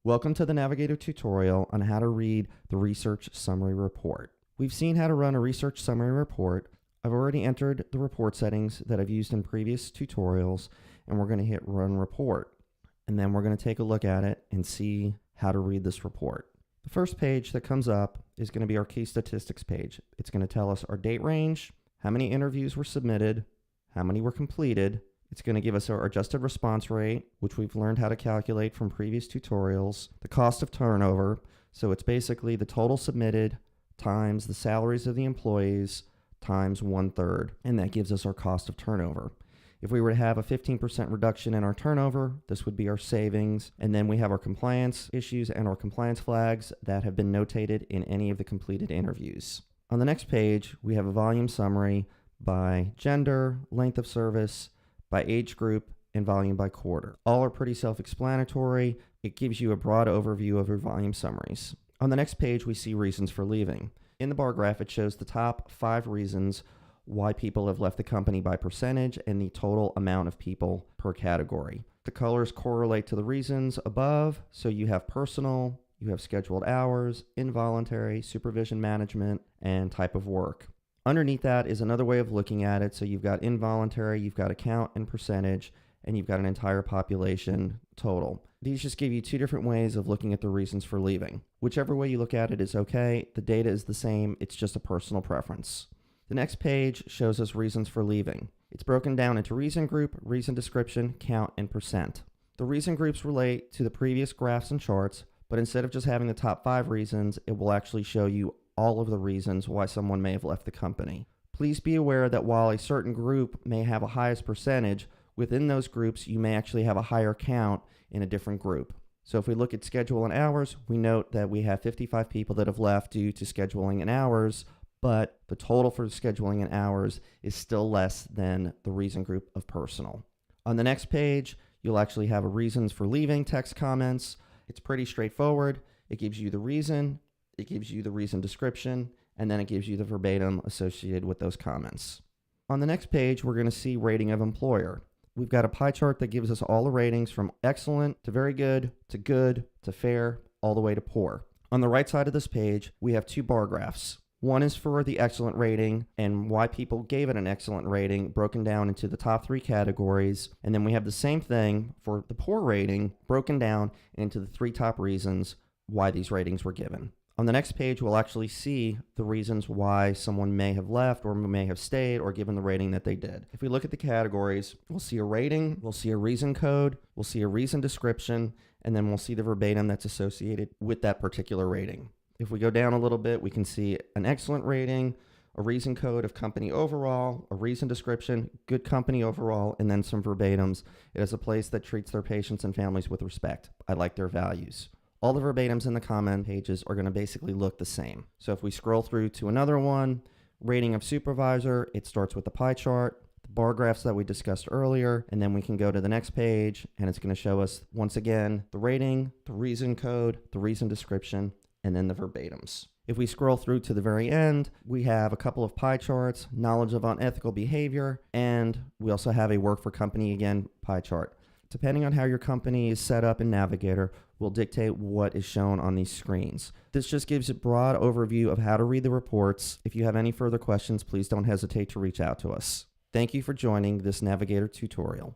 Welcome to the Navigator tutorial on how to read the research summary report. We've seen how to run a research summary report. I've already entered the report settings that I've used in previous tutorials, and we're going to hit Run Report. And then we're going to take a look at it and see how to read this report. The first page that comes up is going to be our key statistics page. It's going to tell us our date range, how many interviews were submitted, how many were completed. It's going to give us our adjusted response rate, which we've learned how to calculate from previous tutorials, the cost of turnover. So it's basically the total submitted times the salaries of the employees times 1/3, and that gives us our cost of turnover. If we were to have a 15% reduction in our turnover, this would be our savings. And then we have our compliance issues and our compliance flags that have been notated in any of the completed interviews. On the next page, we have a volume summary by gender, length of service, by age group, and volume by quarter. All are pretty self-explanatory. It gives you a broad overview of your volume summaries. On the next page, we see reasons for leaving. In the bar graph, it shows the top 5 reasons why people have left the company by percentage and the total amount of people per category. The colors correlate to the reasons above, so you have personal, you have scheduled hours, involuntary, supervision management, and type of work. Underneath that is another way of looking at it. So you've got involuntary, you've got account and percentage, and you've got an entire population total. These just give you 2 different ways of looking at the reasons for leaving. Whichever way you look at it is okay. The data is the same. It's just a personal preference. The next page shows us reasons for leaving. It's broken down into reason group, reason description, count, and percent. The reason groups relate to the previous graphs and charts, but instead of just having the top 5 reasons, it will actually show you all of the reasons why someone may have left the company. Please be aware that while a certain group may have a highest percentage, within those groups you may actually have a higher count in a different group. So if we look at schedule and hours, we note that we have 55 people that have left due to scheduling and hours, but the total for scheduling and hours is still less than the reason group of personal. On the next page, you'll actually have a reasons for leaving text comments. It's pretty straightforward. It gives you the reason, it gives you the reason description, and then it gives you the verbatim associated with those comments. On the next page, we're going to see rating of employer. We've got a pie chart that gives us all the ratings from excellent to very good to fair, all the way to poor. On the right side of this page, we have 2 bar graphs. One is for the excellent rating and why people gave it an excellent rating, broken down into the top 3 categories. And then we have the same thing for the poor rating, broken down into the 3 top reasons why these ratings were given. On the next page, we'll actually see the reasons why someone may have left or may have stayed or given the rating that they did. If we look at the categories, we'll see a rating, we'll see a reason code, we'll see a reason description, and then we'll see the verbatim that's associated with that particular rating. If we go down a little bit, we can see an excellent rating, a reason code of company overall, a reason description, good company overall, and then some verbatims. It is a place that treats their patients and families with respect. I like their values. All the verbatims in the comment pages are going to basically look the same. So if we scroll through to another one, rating of supervisor, it starts with the pie chart, the bar graphs that we discussed earlier, and then we can go to the next page and it's going to show us once again the rating, the reason code, the reason description, and then the verbatims. If we scroll through to the very end, we have a couple of pie charts, knowledge of unethical behavior, and we also have a work for company again pie chart. Depending on how your company is set up in Navigator, will dictate what is shown on these screens. This just gives a broad overview of how to read the reports. If you have any further questions, please don't hesitate to reach out to us. Thank you for joining this Navigator tutorial.